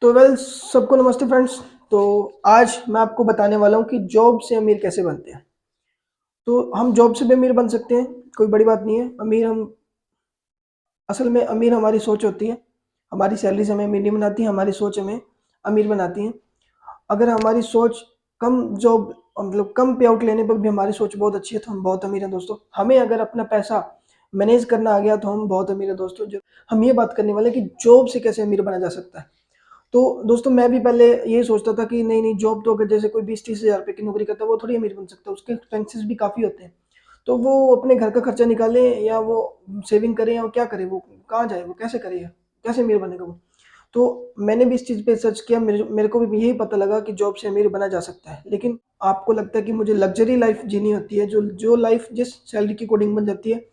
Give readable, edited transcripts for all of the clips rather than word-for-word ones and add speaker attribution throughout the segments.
Speaker 1: तो सबको नमस्ते फ्रेंड्स। तो आज मैं आपको बताने वाला हूँ कि जॉब से अमीर कैसे बनते हैं। तो हम जॉब से भी अमीर बन सकते हैं, कोई बड़ी बात नहीं है। असल में अमीर हमारी सोच होती है। हमारी सैलरी से हमें अमीर नहीं बनाती, हमारी सोच हमें अमीर बनाती है। अगर हमारी सोच कम जॉब मतलब कम पे आउट लेने पर भी हमारी सोच बहुत अच्छी है तो हम बहुत अमीर हैं दोस्तों। हमें अगर अपना पैसा मैनेज करना आ गया तो हम बहुत अमीर हैं दोस्तों। जो हम ये बात करने वाले हैं कि जॉब से कैसे अमीर बना जा सकता है। तो दोस्तों मैं भी पहले यही सोचता था कि नहीं नहीं, जॉब तो अगर जैसे कोई 20-30 हज़ार रुपये की नौकरी करता है वो थोड़ी अमीर बन सकता है, उसके एक्सपेंसेस भी काफ़ी होते हैं। तो वो अपने घर का खर्चा निकाले या वो सेविंग करे या वो क्या करे, वो कहाँ जाए, वो कैसे करेगा, कैसे अमीर बनेगा वो। तो मैंने भी इस चीज़ पे सर्च किया, मेरे मेरे को भी यही पता लगा कि जॉब से अमीर बना जा सकता है। लेकिन आपको लगता है कि मुझे लग्जरी लाइफ जीनी होती है, जो जो लाइफ जिस सैलरी की अकॉर्डिंग बन जाती है,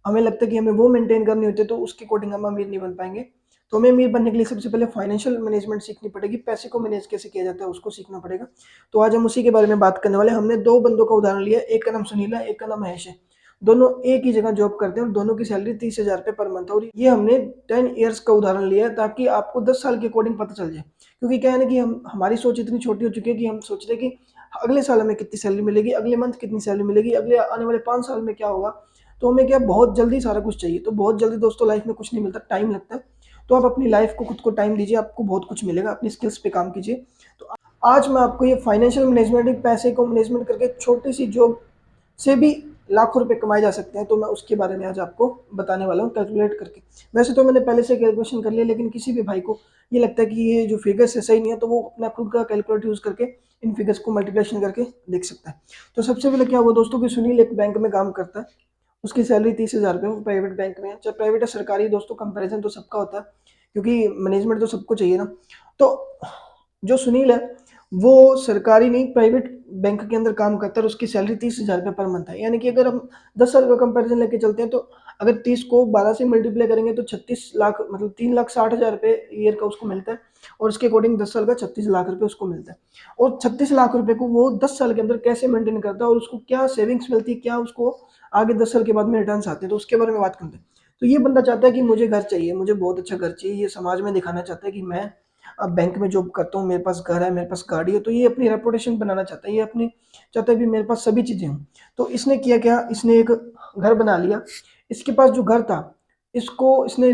Speaker 1: हमें लगता है कि हमें वो मेंटेन करनी होती है, तो उसके अकॉर्डिंग हम अमीर नहीं बन पाएंगे। तो हमें अमीर बनने के लिए सबसे पहले फाइनेंशियल मैनेजमेंट सीखनी पड़ेगी, पैसे को मैनेज कैसे किया जाता है उसको सीखना पड़ेगा। तो आज हम उसी के बारे में बात करने वाले हैं। हमने दो बंदों का उदाहरण लिया, एक का नाम सुनील है, एक का नाम महेश है। दोनों एक ही जगह जॉब करते हैं और दोनों की सैलरी 30 हज़ार रुपये पर मंथ है। और ये हमने 10 ईयर्स का उदाहरण लिया है ताकि आपको 10 साल के अकॉर्डिंग पता चल जाए। क्योंकि क्या है ना कि हम हमारी सोच इतनी छोटी हो चुकी है कि हम सोच रहे हैं कि अगले साल हमें कितनी सैलरी मिलेगी, अगले मंथ कितनी सैलरी मिलेगी, अगले आने वाले 5 साल में क्या होगा। तो हमें क्या बहुत जल्दी सारा कुछ चाहिए। तो बहुत जल्दी दोस्तों लाइफ में कुछ नहीं मिलता, टाइम लगता है। तो आप अपनी लाइफ को खुद को टाइम दीजिए, आपको बहुत कुछ मिलेगा, अपनी स्किल्स पे काम कीजिए। तो आज मैं आपको ये फाइनेंशियल मैनेजमेंट, पैसे को मैनेजमेंट करके छोटी सी जॉब से भी लाखों रुपए कमाए जा सकते हैं, तो मैं उसके बारे में आज आपको बताने वाला हूँ कैलकुलेट करके। वैसे तो मैंने पहले से कैलकुलेशन कर लिया, लेकिन किसी भी भाई को ये लगता है कि ये जो फिगर्स है सही नहीं है, तो वो अपना खुद का कैलकुलेटर यूज़ करके इन फिगर्स को मल्टीप्लिकेशन करके देख सकता है। तो सबसे पहले क्या हुआ दोस्तों कि सुनील एक बैंक में काम करता है। उसकी सैलरी 30 हज़ार रुपये, वो प्राइवेट बैंक में है। चाहे प्राइवेट या सरकारी दोस्तों, कंपैरिजन तो सबका होता है क्योंकि मैनेजमेंट तो सबको चाहिए ना। तो जो सुनील है वो सरकारी नहीं, प्राइवेट बैंक के अंदर काम करता है और उसकी सैलरी 30 हज़ार रुपये पर मंथ है। यानी कि अगर हम 10 साल का कंपैरिजन लेके चलते हैं, तो अगर 30 को 12 से मल्टीप्लाई करेंगे तो 36 लाख, मतलब 3,60,000 रुपये ईयर का उसको मिलता है। और उसके अकॉर्डिंग 10 साल का 36 लाख रुपये उसको मिलता है। और 36 लाख रुपये को वो 10 साल के अंदर कैसे मेंटेन करता है और उसको क्या सेविंग्स मिलती है, क्या उसको आगे 10 साल के बाद में रिटर्न्स आते हैं, तो उसके बारे में बात करते हैं। तो ये बंदा चाहता है कि मुझे घर चाहिए, मुझे बहुत अच्छा घर चाहिए। ये समाज में दिखाना चाहता है कि मैं अब बैंक में जॉब करता हूँ, मेरे पास घर है, मेरे पास गाड़ी है। तो ये अपनी रेपुटेशन बनाना चाहता है, ये अपनी चाहता है कि मेरे पास सभी चीज़ें हों। तो इसने किया क्या, इसने एक घर बना लिया। इसके पास जो घर था, इसको इसने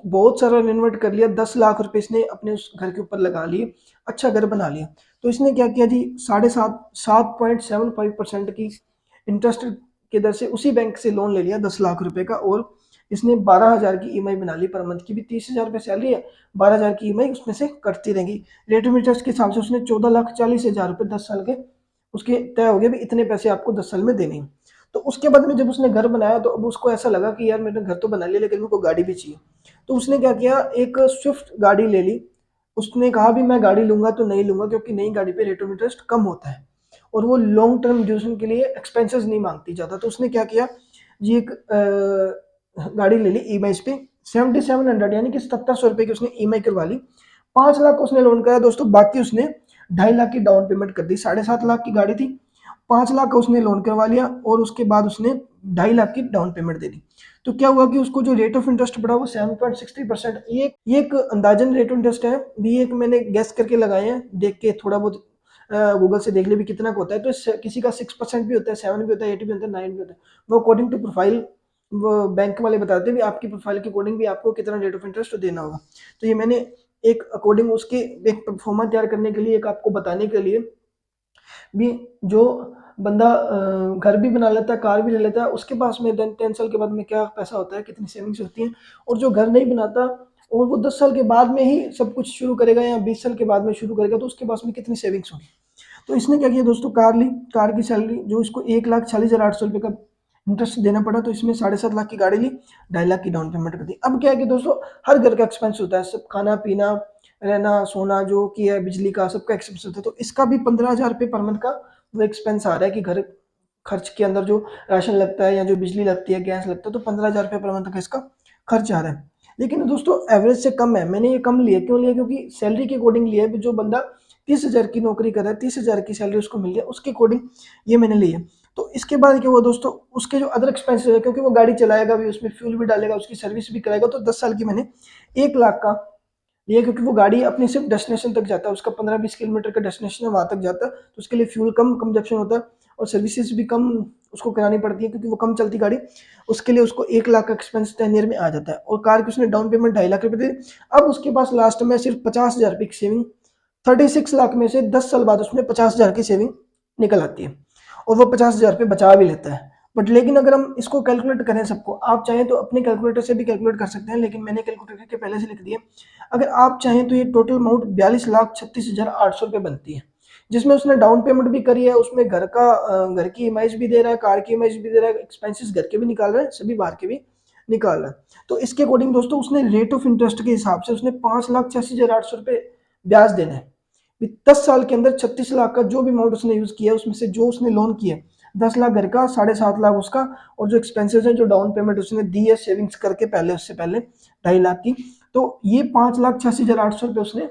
Speaker 1: बहुत सारा रेनोवेट कर लिया। 10 लाख रुपए इसने अपने उस घर के ऊपर लगा लिए, अच्छा घर बना लिया। तो इसने क्या किया जी, 7.75% की इंटरेस्ट की दर से उसी बैंक से लोन ले लिया 10 लाख रुपए का। और इसने 12 हज़ार की ईएमआई बना ली पर मंथ की। भी 30 हज़ार रुपये सैलरी है, 12 हज़ार की ईएमआई उसमें से कटती रहेंगी। रेट ऑफ इंटरेस्ट के हिसाब से उसने 14,40,000 रुपये 10 साल के उसके तय हो गए भी इतने पैसे आपको 10 साल में देने हैं। तो उसके बाद में जब उसने घर बनाया तो अब उसको ऐसा लगा कि यार मैंने घर तो बना लिया लेकिन मेरे को गाड़ी भी चाहिए। तो उसने क्या किया, एक स्विफ्ट गाड़ी ले ली। उसने कहा भी मैं गाड़ी लूंगा तो नहीं लूंगा क्योंकि नई गाड़ी पे रेट ऑफ इंटरेस्ट कम होता है और वो लॉन्ग टर्म ड्यूरेशन के लिए एक्सपेंसेस नहीं मांगती ज़्यादा। तो उसने क्या किया जी, एक गाड़ी ले ली ईएमआई पे 7700, यानी कि 7700 रुपये की उसने ईएमआई करवा ली। 5 लाख उसने लोन कराया दोस्तों, बाकी उसने 2.5 लाख की डाउन पेमेंट कर दी। 7.5 लाख की गाड़ी थी, 5 लाख का उसने लोन करवा लिया और उसके बाद उसने 2.5 लाख की डाउन पेमेंट दे दी। तो क्या हुआ कि उसको जो रेट ऑफ इंटरेस्ट पड़ा वो 7.60%। ये एक अंदाजन रेट ऑफ इंटरेस्ट है, भी एक मैंने गैस करके लगाए हैं, देख के थोड़ा बहुत गूगल से देख ले भी कितना का होता है। तो किसी का 6% भी होता है, 7 भी होता है, 8 भी होता है, 9 भी होता है। वो अकॉर्डिंग टू प्रोफाइल वो बैंक वाले बताते हैं भी आपकी प्रोफाइल के अकॉर्डिंग भी आपको कितना रेट ऑफ इंटरेस्ट देना होगा। तो ये मैंने एक अकॉर्डिंग उसके एक परफॉर्मा तैयार करने के लिए, एक आपको बताने के लिए भी, जो बंदा घर भी बना लेता है, कार भी ले लेता है, उसके पास में 10 साल के बाद में क्या पैसा होता है, कितनी सेविंग्स होती हैं। और जो घर नहीं बनाता और वो 10 साल के बाद में ही सब कुछ शुरू करेगा या 20 साल के बाद में शुरू करेगा, तो उसके पास में कितनी सेविंग्स होगी। तो इसने क्या किया दोस्तों, कार ली। कार की सैलरी जो इसको 1,40,800 रुपये का इंटरेस्ट देना पड़ा, तो इसमें 7.5 लाख की गाड़ी ली, 2.5 लाख की डाउन पेमेंट कर दी। अब क्या है कि दोस्तों हर घर का एक्सपेंस होता है, सब खाना पीना रहना सोना जो कि है, बिजली का सबका एक्सपेंस होता है। तो इसका भी 15,000 रुपये पर मंथ का वो एक्सपेंस आ रहा है कि घर खर्च के अंदर जो राशन लगता है या जो बिजली लगती है, गैस लगता है, तो 15,000 रुपये पर मंथ का इसका खर्च आ रहा है। लेकिन दोस्तों एवरेज से कम है। मैंने ये कम लिया, क्यों लिया, क्योंकि सैलरी के अकॉर्डिंग लिया है। जो बंदा 30 हज़ार की नौकरी कर रहा है, 30 हज़ार की सैलरी उसको मिल रही है, उसके अकॉर्डिंग ये मैंने ली है। तो इसके बाद क्या हुआ दोस्तों, उसके जो अदर एक्सपेंसेस है, क्योंकि वो गाड़ी चलाएगा भी, उसमें फ्यूल भी डालेगा, उसकी सर्विस भी कराएगा, तो 10 साल की मैंने 1 लाख का ये क्योंकि वो गाड़ी अपनी सिर्फ डेस्टिनेशन तक जाता है, उसका 15-20 किलोमीटर का डेस्टिनेशन है, वहाँ तक जाता है, तो उसके लिए फ्यूल कम कंजप्शन होता है और सर्विसेज भी कम उसको करानी पड़ती है क्योंकि वो कम चलती गाड़ी। उसके लिए उसको 1 लाख का एक्सपेंस 10 ईयर में आ जाता है। और कार की उसने डाउन पेमेंट 2.5 लाख रुपए दी। अब उसके पास लास्ट में सिर्फ 50,000 रुपये की सेविंग, 36 लाख में से 10 साल बाद उसमें 50,000 की सेविंग निकल आती है और वो 50,000 रुपये बचा भी लेता है। बट लेकिन अगर हम इसको कैलकुलेट करें सबको, आप चाहें तो अपने कैलकुलेटर से भी कैलकुलेट कर सकते हैं, लेकिन मैंने कैलकुलेटर के पहले से लिख दिया। अगर आप चाहें तो ये टोटल अमाउंट 42,36,800 रुपये बनती है, जिसमें उसने डाउन पेमेंट भी करी है, उसमें घर की ईएमआई भी दे रहा है, कार की ईएमआई भी दे रहा है, एक्सपेंसेस घर के भी निकाल रहा है, सभी बाहर के भी निकाल रहा है। तो इसके अकॉर्डिंग दोस्तों उसने रेट ऑफ इंटरेस्ट के हिसाब से उसने 5,86,800 रुपये ब्याज देना है। 10 साल के अंदर 36 लाख का जो भी अमाउंट उसने यूज किया, उसमें से जो उसने लोन किया, 10 लाख घर का, 7.5 लाख उसका, और जो एक्सपेंसेस है, जो डाउन पेमेंट उसने दी है सेविंग्स करके पहले, उससे पहले 2.5 लाख की, तो ये 5,86,800 रुपये उसने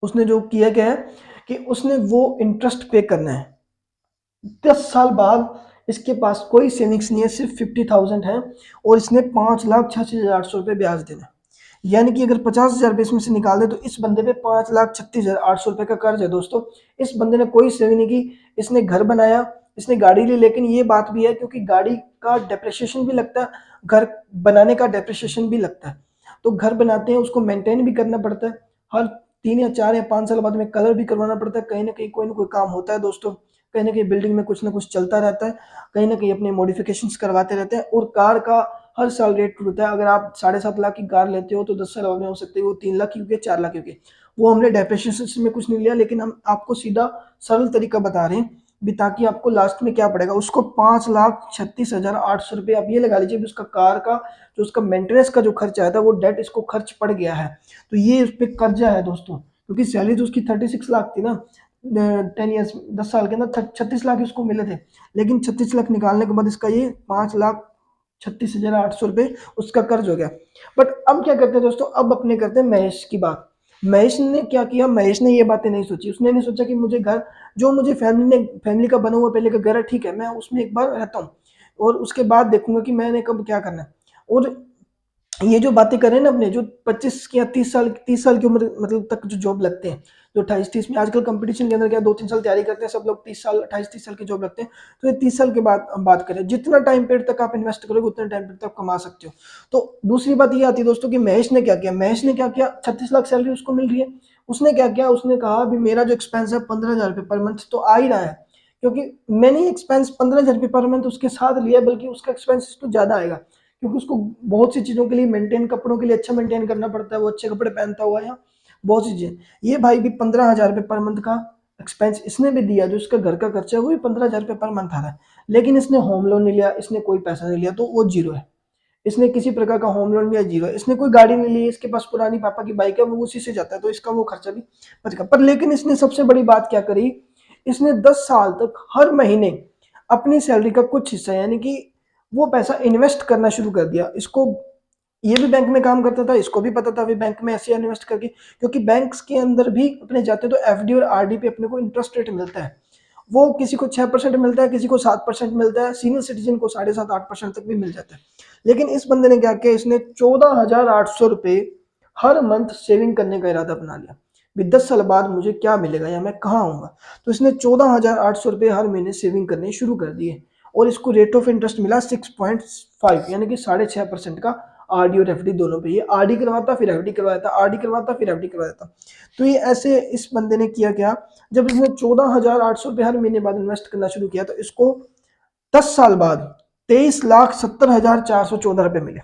Speaker 1: उसने जो किया क्या है कि उसने वो इंटरेस्ट पे करना है। 10 साल बाद इसके पास कोई सेविंग्स नहीं है, सिर्फ 50,000 है और इसने 5,86,800 रुपये ब्याज देना है। यानी कि अगर 50,000 रुपये इसमें से निकाल दे तो इस बंदे पे 5,36,800 रुपये का कर्ज है दोस्तों। इस बंदे ने कोई सेविंग नहीं की, इसने घर बनाया, इसने गाड़ी ली, लेकिन ये बात भी है क्योंकि गाड़ी का डेप्रिसिएशन भी लगता है, घर बनाने का डेप्रिसिएशन भी लगता है। तो घर बनाते हैं, उसको मेंटेन भी करना पड़ता है, हर 3 या 4 या 5 साल बाद में कलर भी करवाना पड़ता है, कहीं ना कोई काम होता है दोस्तों, कहीं ना कहीं बिल्डिंग में कुछ ना कुछ चलता रहता है, कहीं ना कहीं अपने मॉडिफिकेशंस करवाते रहते हैं। और कार का हर साल रेट टूटता है। अगर आप 7.5 लाख की कार लेते हो तो 10 साल बाद में हो सकती है वो 3 लाख की हो, 4 लाख की हो। वो हमने डेप्रिसिएशन में कुछ नहीं लिया, लेकिन हम आपको सीधा सरल तरीका बता रहे हैं भी, ताकि आपको लास्ट में क्या पड़ेगा, उसको 5,36,800 रुपये आप ये लगा लीजिए भी उसका कार का जो उसका मेंटेनेंस का जो खर्च आया था वो डेट इसको खर्च पड़ गया है। तो ये उस पर कर्जा है दोस्तों, क्योंकि सैलरी तो उसकी 36 लाख थी ना, 10 ईयर्स, 10 साल के अंदर 36 लाख इसको मिले थे, लेकिन 36 लाख निकालने के बाद इसका ये 5,36,800 रुपये उसका कर्ज हो गया। बट अब क्या करते हैं दोस्तों, अब अपने करते हैं महेश की बात। महेश ने क्या किया, महेश ने ये बातें नहीं सोची, उसने नहीं सोचा कि मुझे घर, जो मुझे फैमिली का बना हुआ पहले का घर है, ठीक है मैं उसमें एक बार रहता हूँ और उसके बाद देखूंगा कि मैंने कब क्या करना है। और ये जो बातें कर रहे हैं ना अपने, जो 25 या 30 साल की उम्र मतलब तक जो जॉब लगते हैं, जो 28-30 में आजकल कंपटीशन के अंदर क्या 2-3 साल तैयारी करते हैं सब लोग, 30 साल 28-30 साल की जॉब लगते हैं। तो ये 30 साल के बाद हम बात करें, जितना टाइम पीरियड तक आप इन्वेस्ट करोगे उतना टाइम पीरियड तक कमा सकते हो। तो दूसरी बात ये आती है दोस्तों कि महेश ने क्या किया, 36 लाख सैलरी उसको मिल रही है, उसने क्या किया, उसने कहा अभी मेरा जो एक्सपेंस है 15,000 रुपये पर मंथ तो आ ही रहा है, क्योंकि मैंने एक्सपेंस 15,000 रुपये पर मंथ उसके साथ लिया, बल्कि उसका एक्सपेंस तो ज्यादा आएगा, क्योंकि उसको बहुत सी चीज़ों के लिए मेंटेन, कपड़ों के लिए अच्छा मेंटेन करना पड़ता है, वो अच्छे कपड़े पहनता हुआ है, बहुत सी चीज़ें। ये भाई भी 15,000 रुपये पर मंथ का एक्सपेंस इसने भी दिया, जो इसका घर का खर्चा है वो भी 15,000 रुपये पर मंथ आ रहा है। लेकिन इसने होम लोन नहीं लिया, इसने कोई पैसा नहीं लिया, तो वो जीरो है। इसने किसी प्रकार का होम लोन लिया, जीरो है। इसने कोई गाड़ी नहीं ली, इसके पास पुरानी पापा की बाइक है, वो उसी से जाता है, तो इसका वो खर्चा भी बच गया। पर लेकिन इसने सबसे बड़ी बात क्या करी, इसने 10 साल तक हर महीने अपनी सैलरी का कुछ हिस्सा, यानी कि वो पैसा इन्वेस्ट करना शुरू कर दिया। इसको, ये भी बैंक में काम करता था, इसको भी पता था अभी बैंक में ऐसे इन्वेस्ट करके, क्योंकि बैंक्स के अंदर भी अपने जाते तो एफडी और आरडी पे अपने को इंटरेस्ट रेट मिलता है। वो किसी को 6% मिलता है, किसी को 7% मिलता है, सीनियर सिटीजन को 7.5-8% तक भी मिल जाता है। लेकिन इस बंदे ने क्या किया, इसने 14,800 रुपये हर मंथ सेविंग करने का इरादा बना लिया भी 10 साल बाद मुझे क्या मिलेगा या मैं कहाँ आऊंगा। तो इसने 14,800 रुपये हर महीने सेविंग करने शुरू कर दिए और इसको रेट ऑफ इंटरेस्ट मिला 6.5, यानी कि 6.5% का, आरडी और एफडी दोनों पे। ये आरडी करवाता फिर एफडी करवाता, आरडी करवाता फिर एफडी करवाता। तो ये ऐसे इस बंदे ने किया क्या, जब इसने 14,800 रुपये हर महीने बाद इन्वेस्ट करना शुरू किया तो इसको 10 साल बाद 23,70,414 रुपये मिले।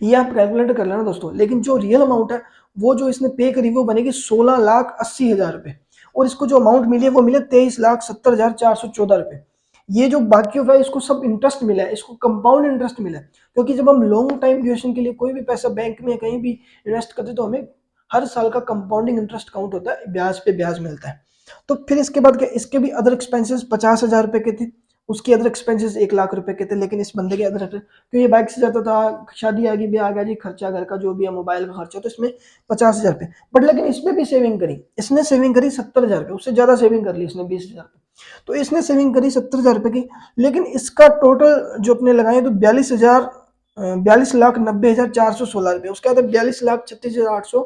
Speaker 1: ये आप कैलकुलेट कर लेना दोस्तों। लेकिन जो रियल अमाउंट है, वो जो इसने पे करी वो बनेगी 16,80,000 रुपये, और इसको जो अमाउंट मिली है वो मिले 23,70,414 रुपये। ये जो बाकी हुआ है इसको सब इंटरेस्ट मिला है, इसको कंपाउंड इंटरेस्ट मिला है, क्योंकि जब हम लॉन्ग टाइम ड्यूरेशन के लिए कोई भी पैसा बैंक में कहीं भी इन्वेस्ट करते तो हमें हर साल का कंपाउंडिंग इंटरेस्ट काउंट होता है, ब्याज पे ब्याज मिलता है। तो फिर इसके बाद क्या, इसके भी अदर एक्सपेंसेस 50,000 रुपये के थे, उसके अदर एक्सपेंसेस 1 लाख रुपए के थे, लेकिन इस बंदे के अदर, तो ये बाइक से जाता था, शादी आ गई, ब्याह आ गया जी, खर्चा घर का जो भी है, मोबाइल का खर्चा, तो इसमें 50,000 रुपये। बट लेकिन इसमें भी सेविंग करी, इसने सेविंग करी 70,000 रुपये, उससे ज्यादा सेविंग कर ली इसने 20,000 रुपये। तो इसने सेविंग करी 70,000 रुपये की, लेकिन इसका टोटल जो अपने लगाए तो 42,000 42,90,416 रुपये, उसके बाद 42,36,800।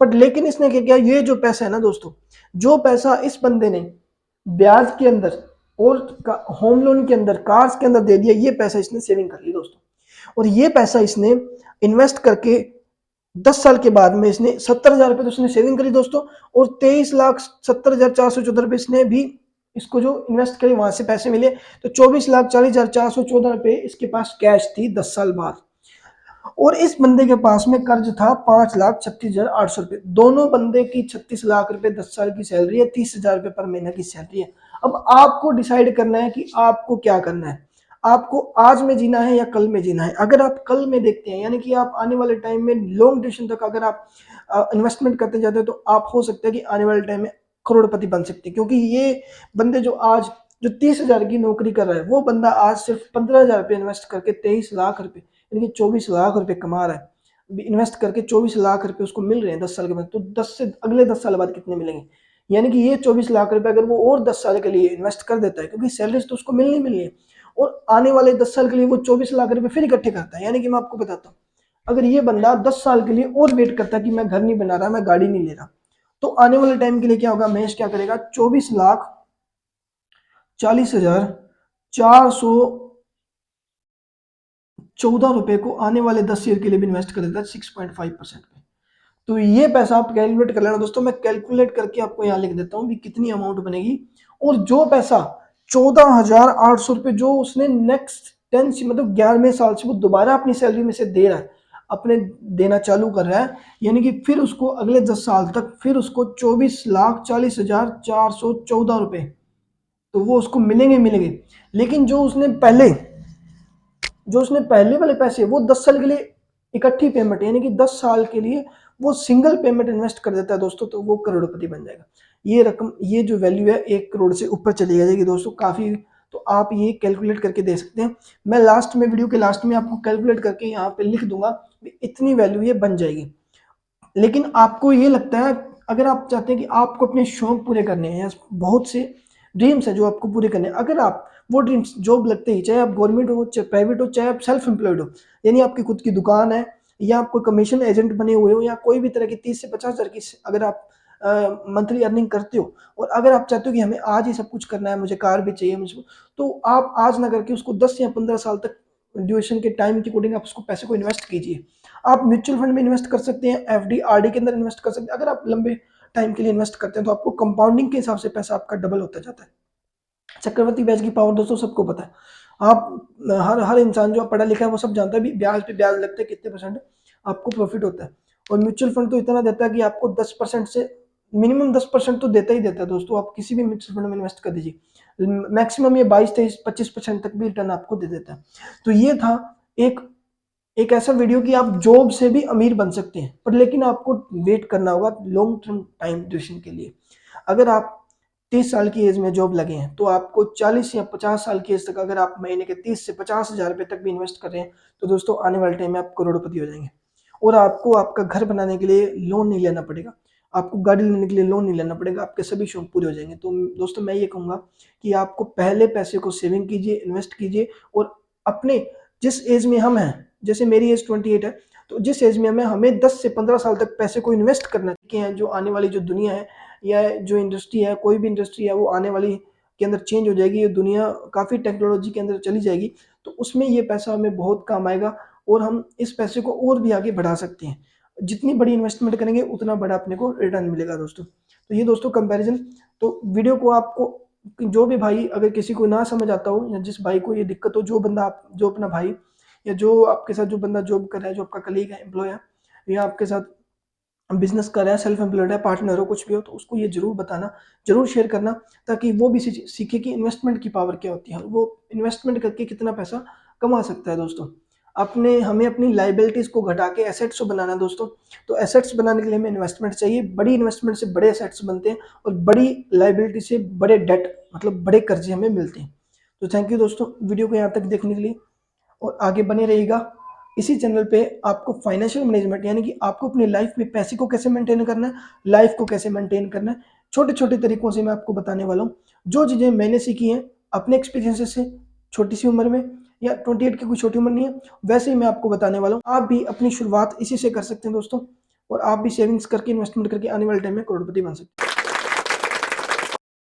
Speaker 1: बट लेकिन इसने क्या किया, ये जो पैसा है ना दोस्तों, जो पैसा इस बंदे ने ब्याज के अंदर और होम लोन के अंदर, कार्स के अंदर दे दिया, ये पैसा इसने सेविंग कर ली दोस्तों। और ये पैसा इसने इन्वेस्ट करके 10 साल के बाद में इसने 70,000 रुपये तो इसने सेविंग करी दोस्तों, और 23,70,414 रुपये इसने भी इसको जो इन्वेस्ट करी वहां से पैसे मिले। तो 24,40,414 रुपये इसके पास कैश थी 10 साल बाद। और इस बंदे के पास में कर्ज था 5,36,800 रुपये। दोनों बंदे की 36 लाख रुपए 10 साल की सैलरी है, 30,000 रुपये पर महीने की सैलरी है। अब आपको डिसाइड करना है कि आपको क्या करना है, आपको आज में जीना है या कल में जीना है। अगर आप कल में देखते हैं, यानी कि आप आने वाले टाइम में लॉन्ग ड्यूरेशन तक अगर आप इन्वेस्टमेंट करते जाते हैं, तो आप हो सकता है कि आने वाले टाइम में करोड़पति बन सकते हैं। क्योंकि ये बंदे जो 30,000 की नौकरी कर रहा है, वो बंदा आज सिर्फ 15,000 रुपये इन्वेस्ट करके 23 लाख रुपए, यानी कि 24 लाख रुपए कमा रहा है। इन्वेस्ट करके 24 लाख रुपए उसको मिल रहे हैं 10 साल के बाद। तो अगले 10 साल बाद कितने मिलेंगे, यानी कि ये 24 लाख रुपए अगर वो और 10 साल के लिए इन्वेस्ट कर देता है, क्योंकि सैलरी तो उसको मिलनी है, और आने वाले 10 साल के लिए वो 24 लाख रुपए फिर इकट्ठे करता है। यानी कि मैं आपको बताता हूँ, अगर ये बंदा 10 साल के लिए और वेट करता है कि मैं घर नहीं बना रहा, मैं गाड़ी नहीं ले रहा, तो आने वाले टाइम के लिए क्या होगा, महेश क्या करेगा, 24,40,414 रुपए को आने वाले 10 ईयर के लिए भी इन्वेस्ट कर देता है 6.5% पे। तो ये पैसा आप कैलकुलेट कर लेना दोस्तों, मैं कैलकुलेट करके आपको यहाँ लिख देता हूँ कि कितनी अमाउंट बनेगी। और जो पैसा 14,800 रुपये जो उसने नेक्स्ट 10 मतलब 11वें साल से वो दोबारा अपनी सैलरी में से दे रहा है, अपने देना चालू कर रहा है, यानी कि फिर उसको अगले 10 साल तक फिर उसको 24,40,414 रुपये तो वो उसको मिलेंगे। लेकिन जो उसने पहले वाले पैसे वो 10 साल के लिए इकट्ठी पेमेंट, यानी कि 10 साल के लिए वो सिंगल पेमेंट इन्वेस्ट कर देता है दोस्तों, तो वो करोड़पति बन जाएगा। ये रकम, ये जो वैल्यू है 1 करोड़ से ऊपर चली जाएगी दोस्तों, काफी। तो आप ये कैलकुलेट करके दे सकते हैं। मैं लास्ट में, वीडियो के लास्ट में आपको कैलकुलेट करके यहाँ पे लिख दूंगा, इतनी वैल्यू ये बन जाएगी। लेकिन आपको ये लगता है, अगर आप चाहते हैं कि आपको अपने शौक पूरे करने हैं, बहुत से ड्रीम्स हैं जो आपको पूरे करने हैं, अगर आप वो ड्रीम्स जॉब लगते ही, चाहे आप गवर्नमेंट हो, चाहे प्राइवेट हो, चाहे आप सेल्फ एम्प्लॉयड हो, यानी आपकी खुद की दुकान है, या आप कोई कमीशन एजेंट बने हुए हो, या कोई भी तरह की 30 से 50 हज़ार की अगर आप मंथली अर्निंग करते हो, और अगर आप चाहते हो कि हमें आज ही सब कुछ करना है, मुझे कार भी चाहिए मुझको, तो आप आज ना करके उसको 10 या 15 साल तक ड्यूरेशन के टाइम के अकॉर्डिंग आप उसको पैसे को इन्वेस्ट कीजिए। आप म्यूचुअल फंड में इन्वेस्ट कर सकते हैं, एफडी आरडी के अंदर इन्वेस्ट कर सकते हैं। अगर आप लंबे टाइम के लिए इन्वेस्ट करते हैं, तो आपको कंपाउंडिंग के हिसाब से पैसा आपका डबल होता जाता है। चक्रवर्ती ब्याज की पावर दोस्तों सबको पता है। आप हर हर इंसान जो पढ़ा लिखा है वो सब जानता है भी ब्याज पे ब्याज लगते हैं, कितने परसेंट आपको प्रॉफिट होता है। और म्यूचुअल फंड तो इतना देता है कि आपको 10% से मिनिमम 10% तो देता ही देता है दोस्तों। आप किसी भी म्यूचुअल फंड में इन्वेस्ट कर दीजिए, मैक्सिमम ये 22, 23, 25% तक भी रिटर्न आपको दे देता है। तो ये था एक एक ऐसा वीडियो कि आप जॉब से भी अमीर बन सकते हैं, पर लेकिन आपको वेट करना होगा लॉन्ग टर्म टाइम ड्यूरेशन के लिए। अगर आप 30 साल की एज में जॉब लगे हैं, तो आपको 40 या 50 साल की एज तक अगर आप महीने के 30 से 50 हज़ार रुपए तक भी इन्वेस्ट कर रहे हैं, तो दोस्तों आने वाले टाइम में आप करोड़पति हो जाएंगे। और आपको आपका घर बनाने के लिए लोन नहीं लेना पड़ेगा, आपको गाड़ी लेने के लिए लोन नहीं लेना पड़ेगा, आपके सभी शौक पूरे हो जाएंगे। तो दोस्तों मैं ये कहूँगा कि आपको पहले पैसे को सेविंग कीजिए, इन्वेस्ट कीजिए, और अपने जिस एज में हम हैं, जैसे मेरी एज 28 है, तो जिस एज में हमें 10 से 15 साल तक पैसे को इन्वेस्ट करना है। जो आने वाली जो दुनिया है, या जो इंडस्ट्री है, कोई भी इंडस्ट्री है, वो आने वाली के अंदर चेंज हो जाएगी, ये दुनिया काफ़ी टेक्नोलॉजी के अंदर चली जाएगी, तो उसमें ये पैसा हमें बहुत काम आएगा, और हम इस पैसे को और भी आगे बढ़ा सकते हैं। जितनी बड़ी इन्वेस्टमेंट करेंगे उतना बड़ा अपने को रिटर्न मिलेगा दोस्तों। तो ये दोस्तों कंपैरिजन। तो वीडियो को आपको, जो भी भाई अगर किसी को ना समझ आता हो, या जिस भाई को ये दिक्कत हो, जो अपना भाई, या जो आपके साथ जो बंदा जॉब कर रहा है, जो आपका कलीग है, एम्प्लॉय है, या आपके साथ बिजनेस कर रहा है, सेल्फ एम्प्लॉयड है, पार्टनर हो, कुछ भी हो, तो उसको ये जरूर बताना, जरूर शेयर करना, ताकि वो भी सीखे कि इन्वेस्टमेंट की पावर क्या होती है, वो इन्वेस्टमेंट करके कितना पैसा कमा सकता है दोस्तों। हमें अपनी लाइबिलिटीज को घटा के एसेट्स को बनाना है दोस्तों। तो एसेट्स बनाने के लिए हमें इन्वेस्टमेंट चाहिए, बड़ी इन्वेस्टमेंट से बड़े एसेट्स बनते हैं, और बड़ी लाइबिलिटी से बड़े डेट मतलब बड़े कर्जे हमें मिलते हैं। तो थैंक यू दोस्तों वीडियो को यहाँ तक देखने के लिए, और आगे बने रहिएगा। इसी चैनल पे आपको फाइनेंशियल मैनेजमेंट, यानी कि आपको अपनी लाइफ में पैसे को कैसे मेंटेन करना है, लाइफ को कैसे मेंटेन करना है, छोटे छोटे तरीकों से मैं आपको बताने वाला हूँ। जो चीज़ें मैंने सीखी हैं अपने एक्सपीरियंसेस से, छोटी सी उम्र में, या 28 की कोई छोटी उम्र नहीं है। वैसे ही मैं आपको बताने वाला हूँ, आप भी अपनी शुरुआत इसी से कर सकते हैं दोस्तों, और आप भी सेविंग्स करके, इन्वेस्टमेंट करके आने वाले टाइम में करोड़पति बन सकते हैं।